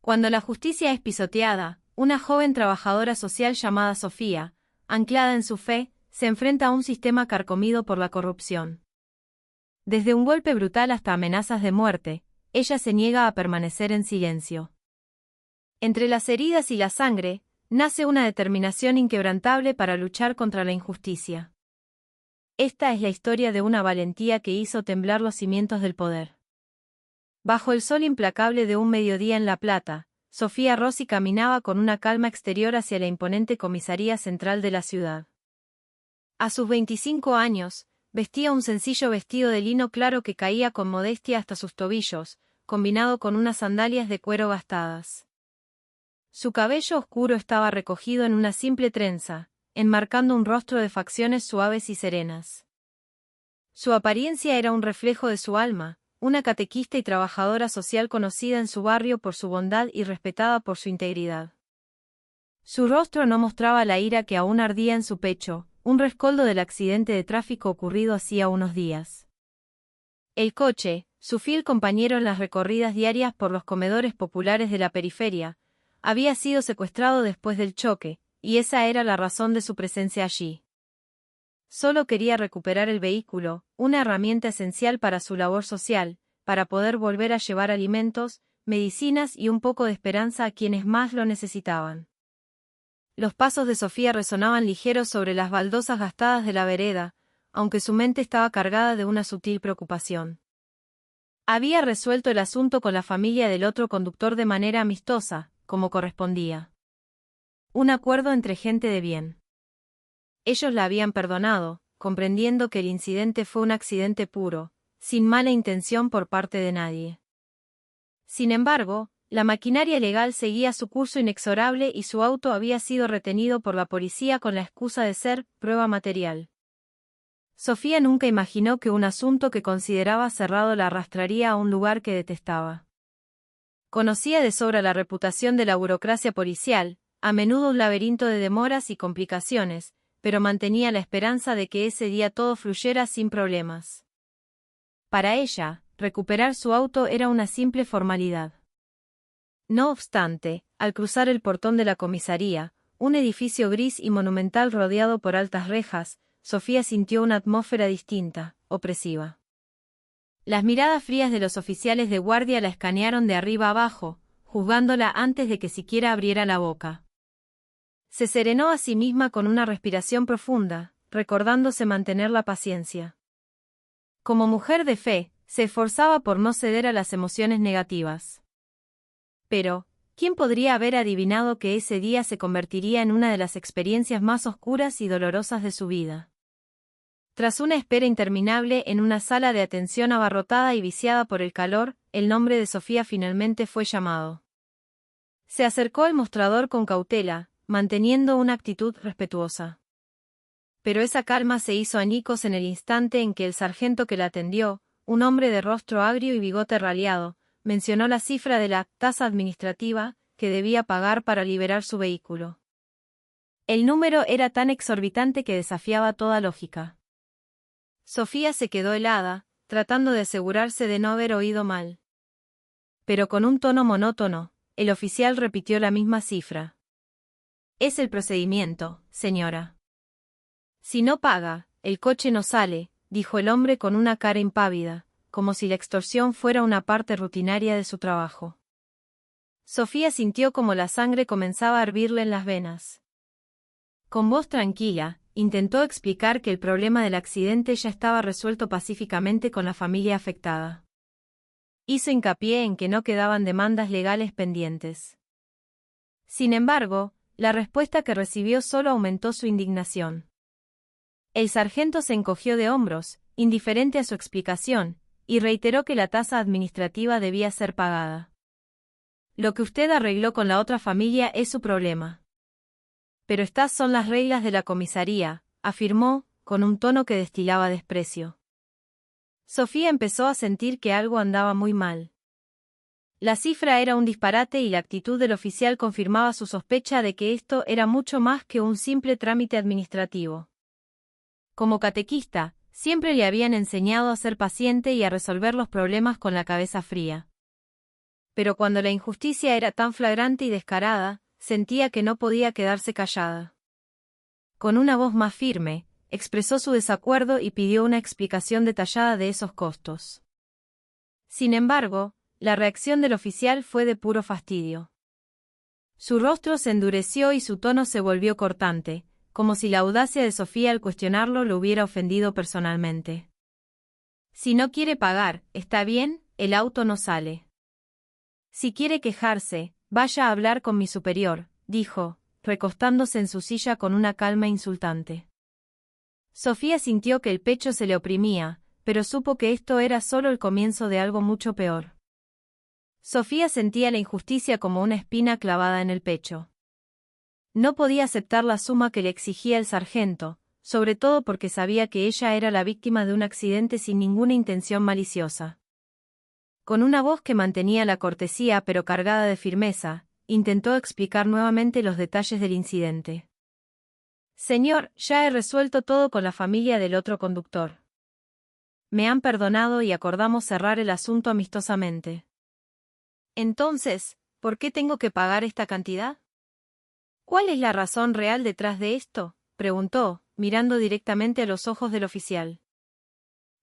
Cuando la justicia es pisoteada, una joven trabajadora social llamada Sofía, anclada en su fe, se enfrenta a un sistema carcomido por la corrupción. Desde un golpe brutal hasta amenazas de muerte, ella se niega a permanecer en silencio. Entre las heridas y la sangre, nace una determinación inquebrantable para luchar contra la injusticia. Esta es la historia de una valentía que hizo temblar los cimientos del poder. Bajo el sol implacable de un mediodía en La Plata, Sofía Rossi caminaba con una calma exterior hacia la imponente comisaría central de la ciudad. A sus 25 años, vestía un sencillo vestido de lino claro que caía con modestia hasta sus tobillos, combinado con unas sandalias de cuero gastadas. Su cabello oscuro estaba recogido en una simple trenza, enmarcando un rostro de facciones suaves y serenas. Su apariencia era un reflejo de su alma, una catequista y trabajadora social conocida en su barrio por su bondad y respetada por su integridad. Su rostro no mostraba la ira que aún ardía en su pecho, un rescoldo del accidente de tráfico ocurrido hacía unos días. El coche, su fiel compañero en las recorridas diarias por los comedores populares de la periferia, había sido secuestrado después del choque, y esa era la razón de su presencia allí. Solo quería recuperar el vehículo, una herramienta esencial para su labor social, para poder volver a llevar alimentos, medicinas y un poco de esperanza a quienes más lo necesitaban. Los pasos de Sofía resonaban ligeros sobre las baldosas gastadas de la vereda, aunque su mente estaba cargada de una sutil preocupación. Había resuelto el asunto con la familia del otro conductor de manera amistosa, como correspondía. Un acuerdo entre gente de bien. Ellos la habían perdonado, comprendiendo que el incidente fue un accidente puro, sin mala intención por parte de nadie. Sin embargo, la maquinaria legal seguía su curso inexorable y su auto había sido retenido por la policía con la excusa de ser prueba material. Sofía nunca imaginó que un asunto que consideraba cerrado la arrastraría a un lugar que detestaba. Conocía de sobra la reputación de la burocracia policial, a menudo un laberinto de demoras y complicaciones, pero mantenía la esperanza de que ese día todo fluyera sin problemas. Para ella, recuperar su auto era una simple formalidad. No obstante, al cruzar el portón de la comisaría, un edificio gris y monumental rodeado por altas rejas, Sofía sintió una atmósfera distinta, opresiva. Las miradas frías de los oficiales de guardia la escanearon de arriba abajo, juzgándola antes de que siquiera abriera la boca. Se serenó a sí misma con una respiración profunda, recordándose mantener la paciencia. Como mujer de fe, se esforzaba por no ceder a las emociones negativas. Pero, ¿quién podría haber adivinado que ese día se convertiría en una de las experiencias más oscuras y dolorosas de su vida? Tras una espera interminable en una sala de atención abarrotada y viciada por el calor, el nombre de Sofía finalmente fue llamado. Se acercó al mostrador con cautela, manteniendo una actitud respetuosa. Pero esa calma se hizo añicos en el instante en que el sargento que la atendió, un hombre de rostro agrio y bigote raleado, mencionó la cifra de la tasa administrativa que debía pagar para liberar su vehículo. El número era tan exorbitante que desafiaba toda lógica. Sofía se quedó helada, tratando de asegurarse de no haber oído mal. Pero con un tono monótono, el oficial repitió la misma cifra. Es el procedimiento, señora. Si no paga, el coche no sale, dijo el hombre con una cara impávida, como si la extorsión fuera una parte rutinaria de su trabajo. Sofía sintió como la sangre comenzaba a hervirle en las venas. Con voz tranquila, intentó explicar que el problema del accidente ya estaba resuelto pacíficamente con la familia afectada. Hizo hincapié en que no quedaban demandas legales pendientes. Sin embargo, la respuesta que recibió solo aumentó su indignación. El sargento se encogió de hombros, indiferente a su explicación, y reiteró que la tasa administrativa debía ser pagada. Lo que usted arregló con la otra familia es su problema. Pero estas son las reglas de la comisaría, afirmó, con un tono que destilaba desprecio. Sofía empezó a sentir que algo andaba muy mal. La cifra era un disparate y la actitud del oficial confirmaba su sospecha de que esto era mucho más que un simple trámite administrativo. Como catequista, siempre le habían enseñado a ser paciente y a resolver los problemas con la cabeza fría. pero cuando la injusticia era tan flagrante y descarada, sentía que no podía quedarse callada. Con una voz más firme, expresó su desacuerdo y pidió una explicación detallada de esos costos. Sin embargo, la reacción del oficial fue de puro fastidio. Su rostro se endureció y su tono se volvió cortante, como si la audacia de Sofía al cuestionarlo lo hubiera ofendido personalmente. Si no quiere pagar, está bien, el auto no sale. Si quiere quejarse, vaya a hablar con mi superior, dijo, recostándose en su silla con una calma insultante. Sofía sintió que el pecho se le oprimía, pero supo que esto era solo el comienzo de algo mucho peor. Sofía sentía la injusticia como una espina clavada en el pecho. No podía aceptar la suma que le exigía el sargento, sobre todo porque sabía que ella era la víctima de un accidente sin ninguna intención maliciosa. Con una voz que mantenía la cortesía pero cargada de firmeza, intentó explicar nuevamente los detalles del incidente. Señor, ya he resuelto todo con la familia del otro conductor. Me han perdonado y acordamos cerrar el asunto amistosamente. Entonces, ¿por qué tengo que pagar esta cantidad? ¿Cuál es la razón real detrás de esto?, preguntó, mirando directamente a los ojos del oficial.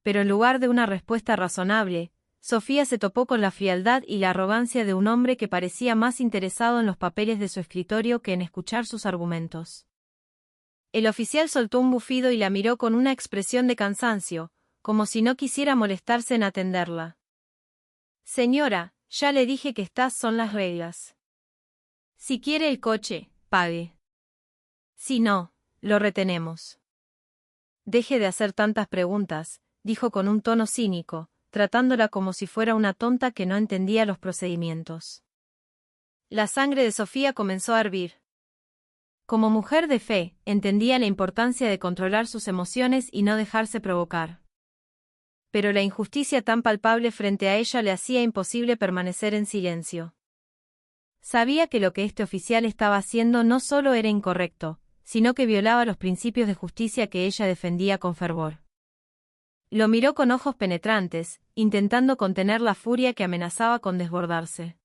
Pero en lugar de una respuesta razonable, Sofía se topó con la frialdad y la arrogancia de un hombre que parecía más interesado en los papeles de su escritorio que en escuchar sus argumentos. El oficial soltó un bufido y la miró con una expresión de cansancio, como si no quisiera molestarse en atenderla. Señora, ya le dije que estas son las reglas. Si quiere el coche, pague. Si no, lo retenemos. Deje de hacer tantas preguntas, dijo con un tono cínico, tratándola como si fuera una tonta que no entendía los procedimientos. La sangre de Sofía comenzó a hervir. Como mujer de fe, entendía la importancia de controlar sus emociones y no dejarse provocar. Pero la injusticia tan palpable frente a ella le hacía imposible permanecer en silencio. Sabía que lo que este oficial estaba haciendo no solo era incorrecto, sino que violaba los principios de justicia que ella defendía con fervor. Lo miró con ojos penetrantes, intentando contener la furia que amenazaba con desbordarse.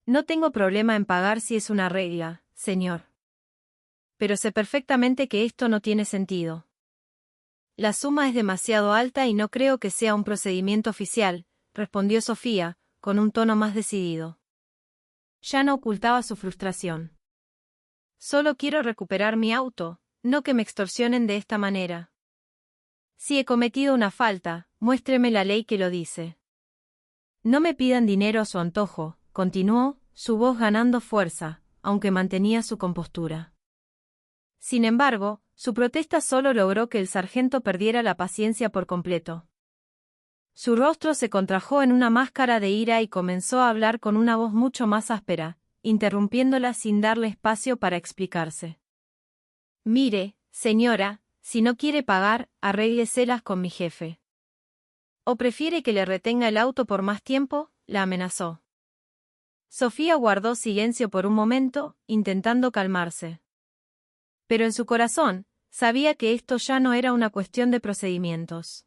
No tengo problema en pagar si es una regla, señor. Pero sé perfectamente que esto no tiene sentido. La suma es demasiado alta y no creo que sea un procedimiento oficial, respondió Sofía, con un tono más decidido. Ya no ocultaba su frustración. Solo quiero recuperar mi auto, no que me extorsionen de esta manera. Si he cometido una falta, muéstreme la ley que lo dice. No me pidan dinero a su antojo, continuó, su voz ganando fuerza, aunque mantenía su compostura. Sin embargo, su protesta solo logró que el sargento perdiera la paciencia por completo. Su rostro se contrajo en una máscara de ira y comenzó a hablar con una voz mucho más áspera, interrumpiéndola sin darle espacio para explicarse. Mire, señora, si no quiere pagar, arrégleselas con mi jefe. ¿O prefiere que le retenga el auto por más tiempo?, la amenazó. Sofía guardó silencio por un momento, intentando calmarse. Pero en su corazón, sabía que esto ya no era una cuestión de procedimientos.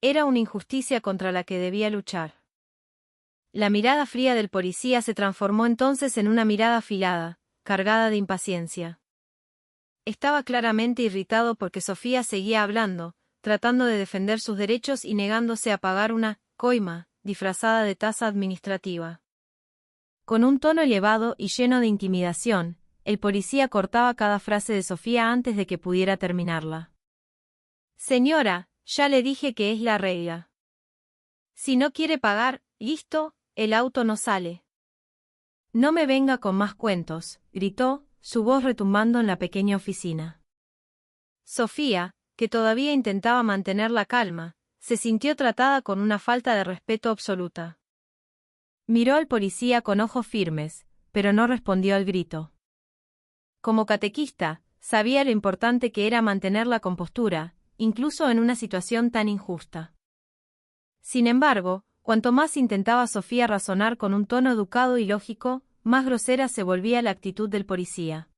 Era una injusticia contra la que debía luchar. La mirada fría del policía se transformó entonces en una mirada afilada, cargada de impaciencia. Estaba claramente irritado porque Sofía seguía hablando, tratando de defender sus derechos y negándose a pagar una coima, disfrazada de tasa administrativa. Con un tono elevado y lleno de intimidación, el policía cortaba cada frase de Sofía antes de que pudiera terminarla. Señora, ya le dije que es la regla. Si no quiere pagar, listo, el auto no sale. No me venga con más cuentos, gritó, su voz retumbando en la pequeña oficina. Sofía, que todavía intentaba mantener la calma, se sintió tratada con una falta de respeto absoluta. Miró al policía con ojos firmes, pero no respondió al grito. Como catequista, sabía lo importante que era mantener la compostura, incluso en una situación tan injusta. Sin embargo, cuanto más intentaba Sofía razonar con un tono educado y lógico, más grosera se volvía la actitud del policía.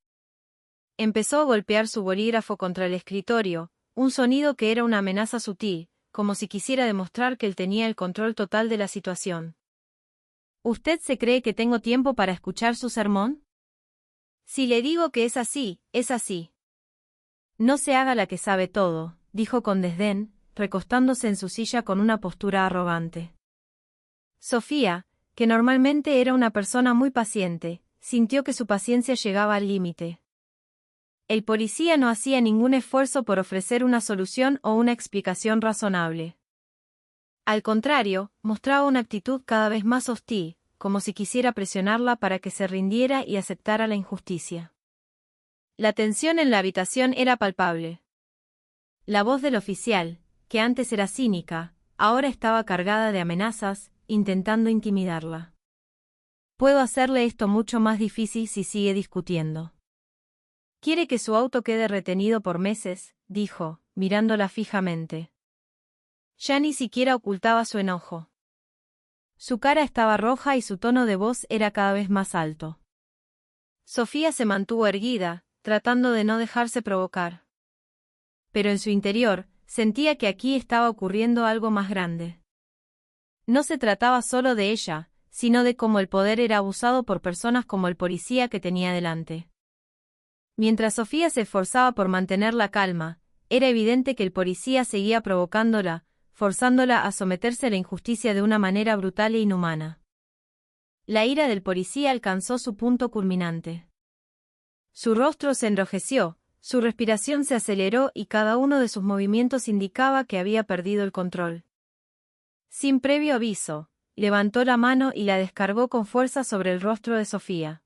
Empezó a golpear su bolígrafo contra el escritorio, un sonido que era una amenaza sutil, como si quisiera demostrar que él tenía el control total de la situación. ¿Usted se cree que tengo tiempo para escuchar su sermón? Si le digo que es así, es así. No se haga la que sabe todo, dijo con desdén, recostándose en su silla con una postura arrogante. Sofía, que normalmente era una persona muy paciente, sintió que su paciencia llegaba al límite. El policía no hacía ningún esfuerzo por ofrecer una solución o una explicación razonable. Al contrario, mostraba una actitud cada vez más hostil, como si quisiera presionarla para que se rindiera y aceptara la injusticia. La tensión en la habitación era palpable. La voz del oficial, que antes era cínica, ahora estaba cargada de amenazas, intentando intimidarla. Puedo hacerle esto mucho más difícil si sigue discutiendo. ¿Quiere que su auto quede retenido por meses?, dijo, mirándola fijamente. Ya ni siquiera ocultaba su enojo. Su cara estaba roja y su tono de voz era cada vez más alto. Sofía se mantuvo erguida, tratando de no dejarse provocar. Pero en su interior, sentía que aquí estaba ocurriendo algo más grande. No se trataba solo de ella, sino de cómo el poder era abusado por personas como el policía que tenía delante. Mientras Sofía se esforzaba por mantener la calma, era evidente que el policía seguía provocándola, forzándola a someterse a la injusticia de una manera brutal e inhumana. La ira del policía alcanzó su punto culminante. Su rostro se enrojeció, su respiración se aceleró y cada uno de sus movimientos indicaba que había perdido el control. Sin previo aviso, levantó la mano y la descargó con fuerza sobre el rostro de Sofía.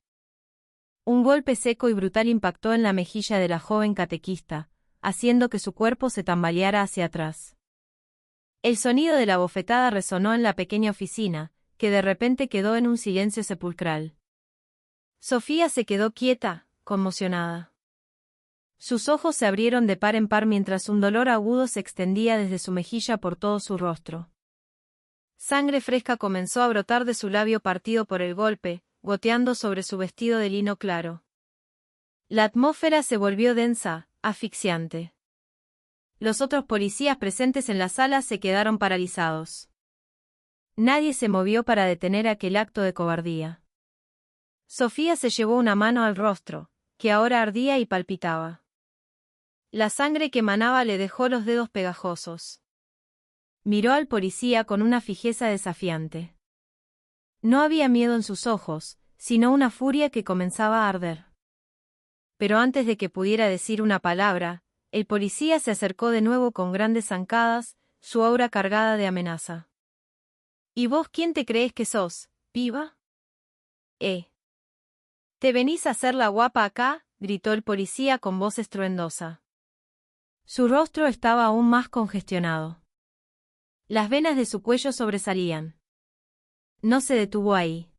Un golpe seco y brutal impactó en la mejilla de la joven catequista, haciendo que su cuerpo se tambaleara hacia atrás. El sonido de la bofetada resonó en la pequeña oficina, que de repente quedó en un silencio sepulcral. Sofía se quedó quieta, conmocionada. Sus ojos se abrieron de par en par mientras un dolor agudo se extendía desde su mejilla por todo su rostro. Sangre fresca comenzó a brotar de su labio partido por el golpe, goteando sobre su vestido de lino claro. La atmósfera se volvió densa, asfixiante. Los otros policías presentes en la sala se quedaron paralizados. Nadie se movió para detener aquel acto de cobardía. Sofía se llevó una mano al rostro, que ahora ardía y palpitaba. La sangre que emanaba le dejó los dedos pegajosos. Miró al policía con una fijeza desafiante. No había miedo en sus ojos, sino una furia que comenzaba a arder. Pero antes de que pudiera decir una palabra, el policía se acercó de nuevo con grandes zancadas, su aura cargada de amenaza. ¿Y vos quién te crees que sos, piba? ¿Te venís a hacer la guapa acá?, gritó el policía con voz estruendosa. Su rostro estaba aún más congestionado. Las venas de su cuello sobresalían. No se detuvo ahí.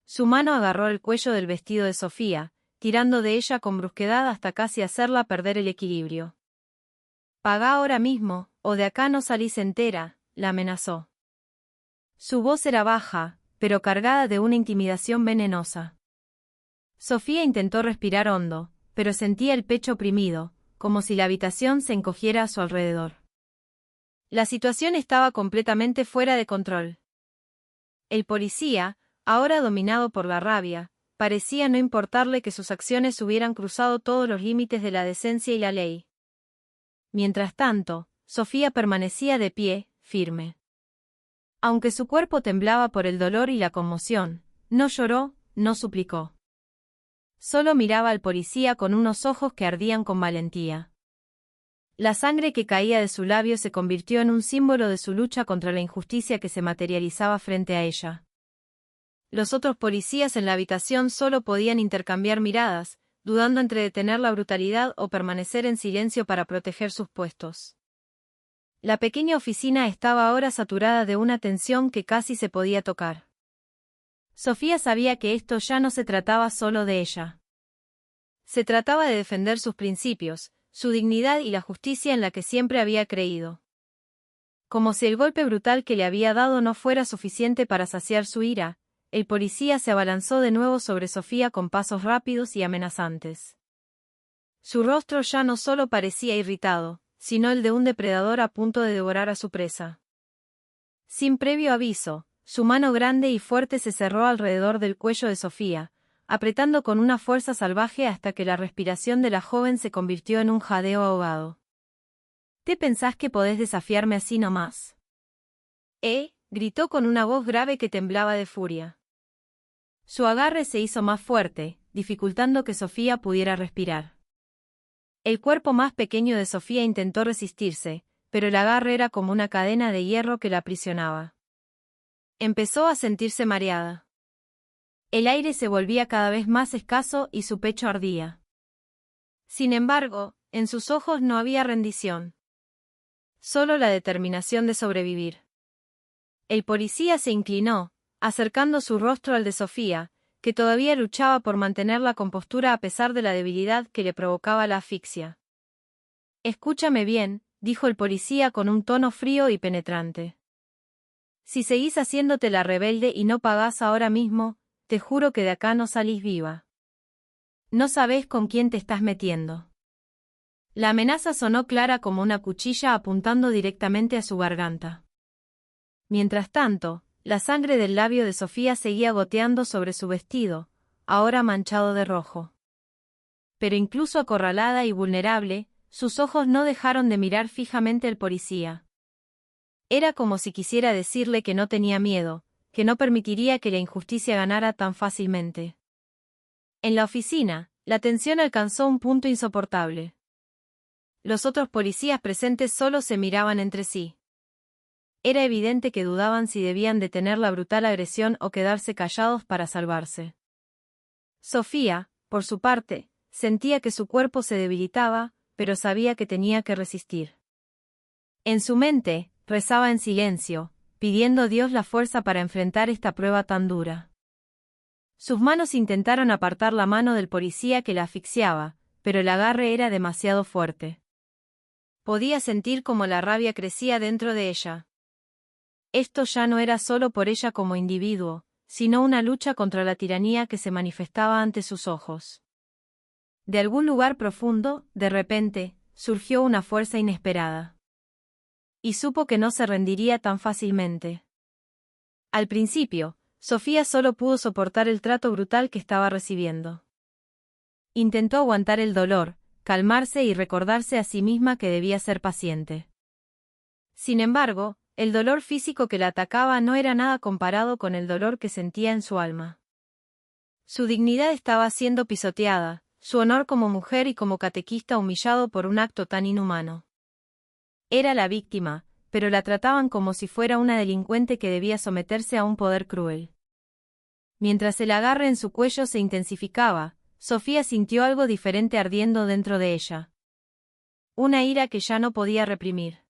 Su mano agarró el cuello del vestido de Sofía, tirando de ella con brusquedad hasta casi hacerla perder el equilibrio. «Pagá ahora mismo, o de acá no salís entera», la amenazó. Su voz era baja, pero cargada de una intimidación venenosa. Sofía intentó respirar hondo, pero sentía el pecho oprimido, como si la habitación se encogiera a su alrededor. La situación estaba completamente fuera de control. El policía, ahora dominado por la rabia, parecía no importarle que sus acciones hubieran cruzado todos los límites de la decencia y la ley. Mientras tanto, Sofía permanecía de pie, firme. Aunque su cuerpo temblaba por el dolor y la conmoción, no lloró, no suplicó. Solo miraba al policía con unos ojos que ardían con valentía. La sangre que caía de su labio se convirtió en un símbolo de su lucha contra la injusticia que se materializaba frente a ella. Los otros policías en la habitación solo podían intercambiar miradas, dudando entre detener la brutalidad o permanecer en silencio para proteger sus puestos. La pequeña oficina estaba ahora saturada de una tensión que casi se podía tocar. Sofía sabía que esto ya no se trataba solo de ella. Se trataba de defender sus principios, su dignidad y la justicia en la que siempre había creído. Como si el golpe brutal que le había dado no fuera suficiente para saciar su ira, el policía se abalanzó de nuevo sobre Sofía con pasos rápidos y amenazantes. Su rostro ya no solo parecía irritado, sino el de un depredador a punto de devorar a su presa. Sin previo aviso, Su mano grande y fuerte se cerró alrededor del cuello de Sofía, apretando con una fuerza salvaje hasta que la respiración de la joven se convirtió en un jadeo ahogado. ¿Te pensás que podés desafiarme así nomás? Gritó con una voz grave que temblaba de furia. Su agarre se hizo más fuerte, dificultando que Sofía pudiera respirar. El cuerpo más pequeño de Sofía intentó resistirse, pero el agarre era como una cadena de hierro que la aprisionaba. Empezó a sentirse mareada. El aire se volvía cada vez más escaso y su pecho ardía. Sin embargo, en sus ojos no había rendición. Solo la determinación de sobrevivir. El policía se inclinó, acercando su rostro al de Sofía, que todavía luchaba por mantener la compostura a pesar de la debilidad que le provocaba la asfixia. «Escúchame bien», dijo el policía con un tono frío y penetrante. «Si seguís haciéndote la rebelde y no pagás ahora mismo, te juro que de acá no salís viva. No sabés con quién te estás metiendo». La amenaza sonó clara como una cuchilla apuntando directamente a su garganta. Mientras tanto, la sangre del labio de Sofía seguía goteando sobre su vestido, ahora manchado de rojo. Pero incluso acorralada y vulnerable, sus ojos no dejaron de mirar fijamente al policía. Era como si quisiera decirle que no tenía miedo, que no permitiría que la injusticia ganara tan fácilmente. En la oficina, la tensión alcanzó un punto insoportable. Los otros policías presentes solo se miraban entre sí. Era evidente que dudaban si debían detener la brutal agresión o quedarse callados para salvarse. Sofía, por su parte, sentía que su cuerpo se debilitaba, pero sabía que tenía que resistir. En su mente, rezaba en silencio, pidiendo a Dios la fuerza para enfrentar esta prueba tan dura. Sus manos intentaron apartar la mano del policía que la asfixiaba, pero el agarre era demasiado fuerte. Podía sentir cómo la rabia crecía dentro de ella. Esto ya no era solo por ella como individuo, sino una lucha contra la tiranía que se manifestaba ante sus ojos. De algún lugar profundo, de repente, surgió una fuerza inesperada. Y supo que no se rendiría tan fácilmente. Al principio, Sofía solo pudo soportar el trato brutal que estaba recibiendo. Intentó aguantar el dolor, calmarse y recordarse a sí misma que debía ser paciente. Sin embargo, el dolor físico que la atacaba no era nada comparado con el dolor que sentía en su alma. Su dignidad estaba siendo pisoteada, su honor como mujer y como catequista humillado por un acto tan inhumano. Era la víctima, pero la trataban como si fuera una delincuente que debía someterse a un poder cruel. Mientras el agarre en su cuello se intensificaba, Sofía sintió algo diferente ardiendo dentro de ella. Una ira que ya no podía reprimir.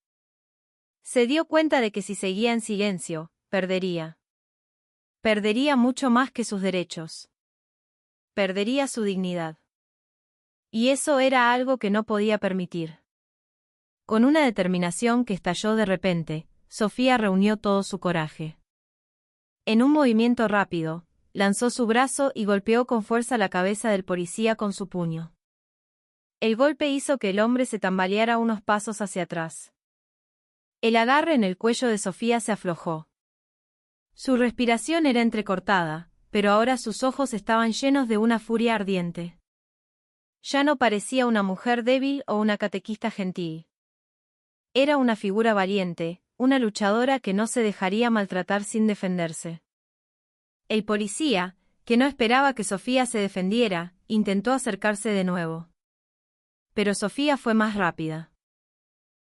Se dio cuenta de que si seguía en silencio, perdería. Perdería mucho más que sus derechos. Perdería su dignidad. Y eso era algo que no podía permitir. Con una determinación que estalló de repente, Sofía reunió todo su coraje. En un movimiento rápido, lanzó su brazo y golpeó con fuerza la cabeza del policía con su puño. El golpe hizo que el hombre se tambaleara unos pasos hacia atrás. El agarre en el cuello de Sofía se aflojó. Su respiración era entrecortada, pero ahora sus ojos estaban llenos de una furia ardiente. Ya no parecía una mujer débil o una catequista gentil. Era una figura valiente, una luchadora que no se dejaría maltratar sin defenderse. El policía, que no esperaba que Sofía se defendiera, intentó acercarse de nuevo. Pero Sofía fue más rápida.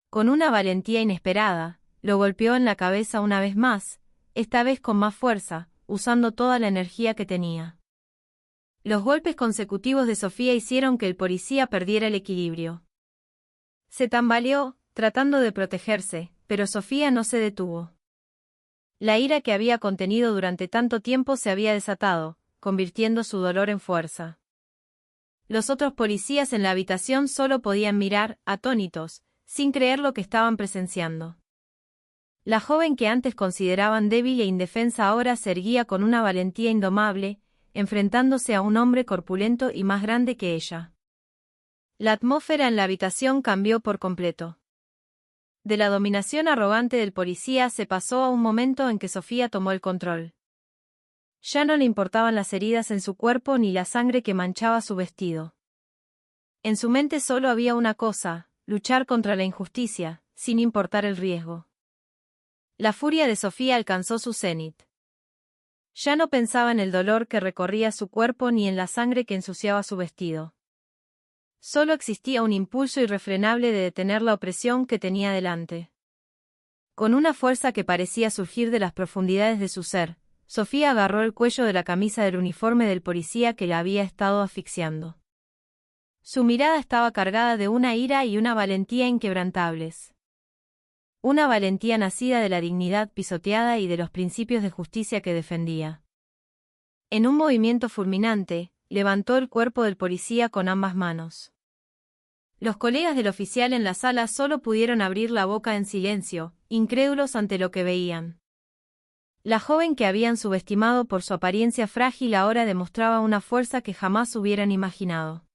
Con una valentía inesperada, lo golpeó en la cabeza una vez más, esta vez con más fuerza, usando toda la energía que tenía. Los golpes consecutivos de Sofía hicieron que el policía perdiera el equilibrio. Se tambaleó, tratando de protegerse, pero Sofía no se detuvo. La ira que había contenido durante tanto tiempo se había desatado, convirtiendo su dolor en fuerza. Los otros policías en la habitación solo podían mirar, atónitos, sin creer lo que estaban presenciando. La joven que antes consideraban débil e indefensa ahora se erguía con una valentía indomable, enfrentándose a un hombre corpulento y más grande que ella. La atmósfera en la habitación cambió por completo. De la dominación arrogante del policía se pasó a un momento en que Sofía tomó el control. Ya no le importaban las heridas en su cuerpo ni la sangre que manchaba su vestido. En su mente solo había una cosa: luchar contra la injusticia, sin importar el riesgo. La furia de Sofía alcanzó su cenit. Ya no pensaba en el dolor que recorría su cuerpo ni en la sangre que ensuciaba su vestido. Solo existía un impulso irrefrenable de detener la opresión que tenía delante. Con una fuerza que parecía surgir de las profundidades de su ser, Sofía agarró el cuello de la camisa del uniforme del policía que la había estado asfixiando. Su mirada estaba cargada de una ira y una valentía inquebrantables. Una valentía nacida de la dignidad pisoteada y de los principios de justicia que defendía. En un movimiento fulminante, levantó el cuerpo del policía con ambas manos. Los colegas del oficial en la sala solo pudieron abrir la boca en silencio, incrédulos ante lo que veían. La joven que habían subestimado por su apariencia frágil ahora demostraba una fuerza que jamás hubieran imaginado.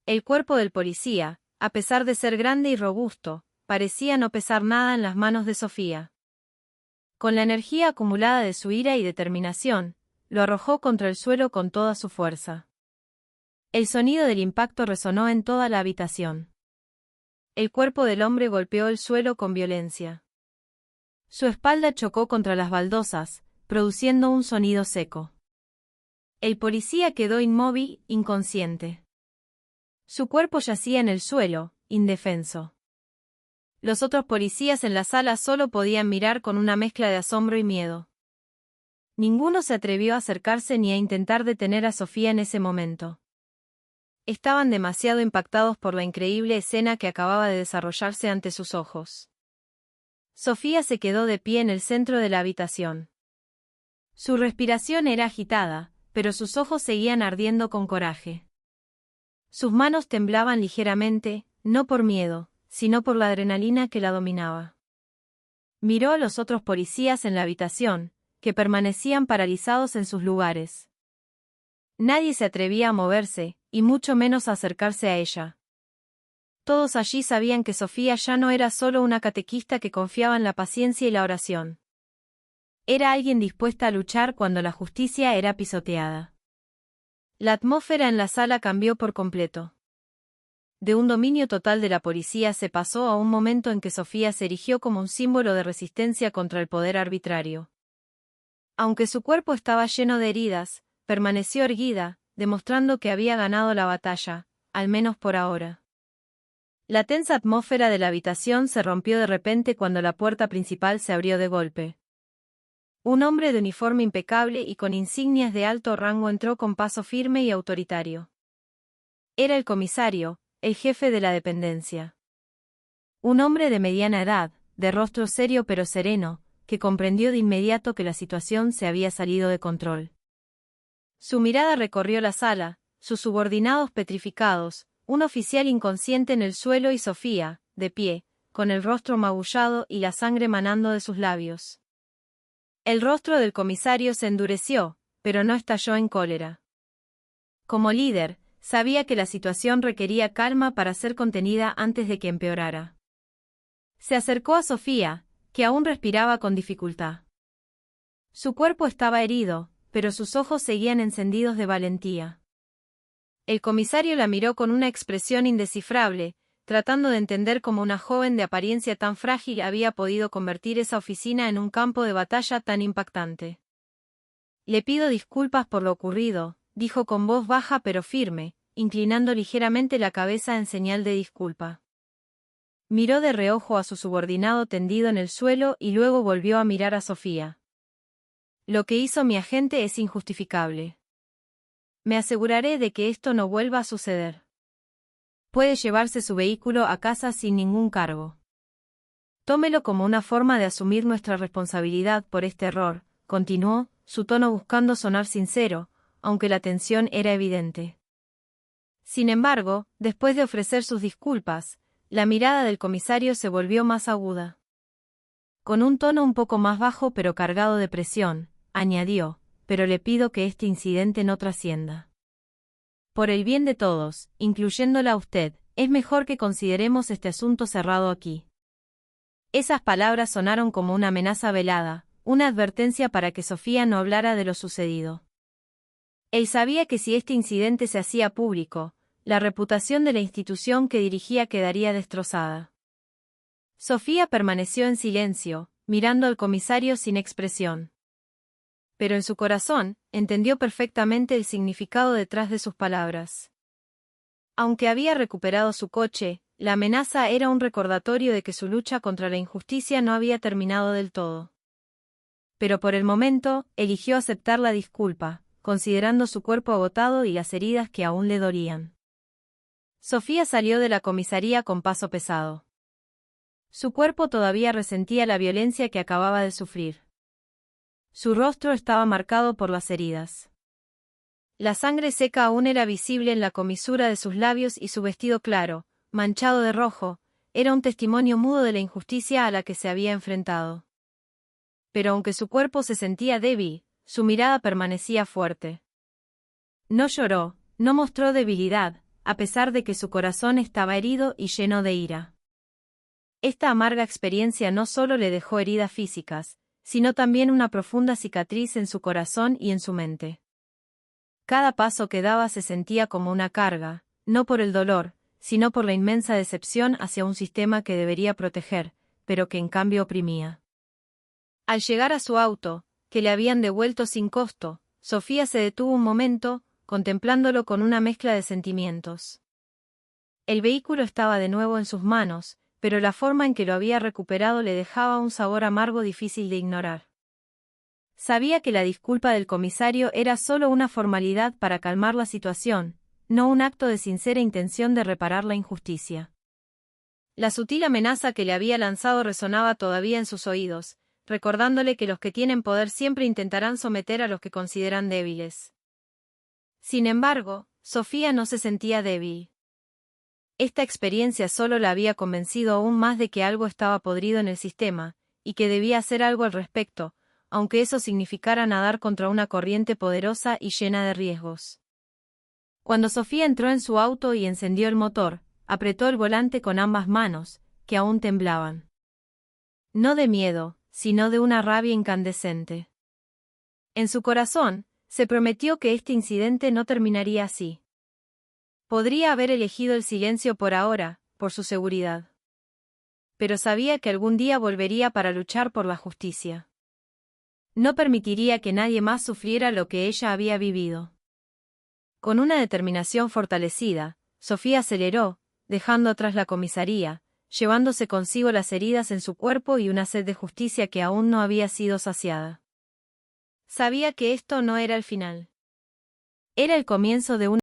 El cuerpo del policía, a pesar de ser grande y robusto, parecía no pesar nada en las manos de Sofía. Con la energía acumulada de su ira y determinación, lo arrojó contra el suelo con toda su fuerza. El sonido del impacto resonó en toda la habitación. El cuerpo del hombre golpeó el suelo con violencia. Su espalda chocó contra las baldosas, produciendo un sonido seco. El policía quedó inmóvil, inconsciente. Su cuerpo yacía en el suelo, indefenso. Los otros policías en la sala solo podían mirar con una mezcla de asombro y miedo. Ninguno se atrevió a acercarse ni a intentar detener a Sofía en ese momento. Estaban demasiado impactados por la increíble escena que acababa de desarrollarse ante sus ojos. Sofía se quedó de pie en el centro de la habitación. Su respiración era agitada, pero sus ojos seguían ardiendo con coraje. Sus manos temblaban ligeramente, no por miedo, sino por la adrenalina que la dominaba. Miró a los otros policías en la habitación, que permanecían paralizados en sus lugares. Nadie se atrevía a moverse, y mucho menos a acercarse a ella. Todos allí sabían que Sofía ya no era solo una catequista que confiaba en la paciencia y la oración. Era alguien dispuesta a luchar cuando la justicia era pisoteada. La atmósfera en la sala cambió por completo. De un dominio total de la policía se pasó a un momento en que Sofía se erigió como un símbolo de resistencia contra el poder arbitrario. Aunque su cuerpo estaba lleno de heridas, permaneció erguida, demostrando que había ganado la batalla, al menos por ahora. La tensa atmósfera de la habitación se rompió de repente cuando la puerta principal se abrió de golpe. Un hombre de uniforme impecable y con insignias de alto rango entró con paso firme y autoritario. Era el comisario, el jefe de la dependencia. Un hombre de mediana edad, de rostro serio pero sereno, que comprendió de inmediato que la situación se había salido de control. Su mirada recorrió la sala, sus subordinados petrificados, un oficial inconsciente en el suelo y Sofía, de pie, con el rostro magullado y la sangre manando de sus labios. El rostro del comisario se endureció, pero no estalló en cólera. Como líder, sabía que la situación requería calma para ser contenida antes de que empeorara. Se acercó a Sofía, que aún respiraba con dificultad. Su cuerpo estaba herido, pero sus ojos seguían encendidos de valentía. El comisario la miró con una expresión indescifrable, tratando de entender cómo una joven de apariencia tan frágil había podido convertir esa oficina en un campo de batalla tan impactante. «Le pido disculpas por lo ocurrido», dijo con voz baja pero firme, inclinando ligeramente la cabeza en señal de disculpa. Miró de reojo a su subordinado tendido en el suelo y luego volvió a mirar a Sofía. «Lo que hizo mi agente es injustificable. Me aseguraré de que esto no vuelva a suceder. Puede llevarse su vehículo a casa sin ningún cargo. Tómelo como una forma de asumir nuestra responsabilidad por este error», continuó, su tono buscando sonar sincero, aunque la tensión era evidente. Sin embargo, después de ofrecer sus disculpas, la mirada del comisario se volvió más aguda. Con un tono un poco más bajo pero cargado de presión, añadió: «Pero le pido que este incidente no trascienda. Por el bien de todos, incluyéndola a usted, es mejor que consideremos este asunto cerrado aquí». Esas palabras sonaron como una amenaza velada, una advertencia para que Sofía no hablara de lo sucedido. Él sabía que si este incidente se hacía público, la reputación de la institución que dirigía quedaría destrozada. Sofía permaneció en silencio, mirando al comisario sin expresión. Pero en su corazón, entendió perfectamente el significado detrás de sus palabras. Aunque había recuperado su coche, la amenaza era un recordatorio de que su lucha contra la injusticia no había terminado del todo. Pero por el momento, eligió aceptar la disculpa, considerando su cuerpo agotado y las heridas que aún le dolían. Sofía salió de la comisaría con paso pesado. Su cuerpo todavía resentía la violencia que acababa de sufrir. Su rostro estaba marcado por las heridas. La sangre seca aún era visible en la comisura de sus labios y su vestido claro, manchado de rojo, era un testimonio mudo de la injusticia a la que se había enfrentado. Pero aunque su cuerpo se sentía débil, su mirada permanecía fuerte. No lloró, no mostró debilidad, a pesar de que su corazón estaba herido y lleno de ira. Esta amarga experiencia no solo le dejó heridas físicas, sino también una profunda cicatriz en su corazón y en su mente. Cada paso que daba se sentía como una carga, no por el dolor, sino por la inmensa decepción hacia un sistema que debería proteger, pero que en cambio oprimía. Al llegar a su auto, que le habían devuelto sin costo, Sofía se detuvo un momento, contemplándolo con una mezcla de sentimientos. El vehículo estaba de nuevo en sus manos, pero la forma en que lo había recuperado le dejaba un sabor amargo difícil de ignorar. Sabía que la disculpa del comisario era solo una formalidad para calmar la situación, no un acto de sincera intención de reparar la injusticia. La sutil amenaza que le había lanzado resonaba todavía en sus oídos, recordándole que los que tienen poder siempre intentarán someter a los que consideran débiles. Sin embargo, Sofía no se sentía débil. Esta experiencia solo la había convencido aún más de que algo estaba podrido en el sistema, y que debía hacer algo al respecto, aunque eso significara nadar contra una corriente poderosa y llena de riesgos. Cuando Sofía entró en su auto y encendió el motor, apretó el volante con ambas manos, que aún temblaban. No de miedo, sino de una rabia incandescente. En su corazón, se prometió que este incidente no terminaría así. Podría haber elegido el silencio por ahora, por su seguridad. Pero sabía que algún día volvería para luchar por la justicia. No permitiría que nadie más sufriera lo que ella había vivido. Con una determinación fortalecida, Sofía aceleró, dejando atrás la comisaría, llevándose consigo las heridas en su cuerpo y una sed de justicia que aún no había sido saciada. Sabía que esto no era el final. Era el comienzo de una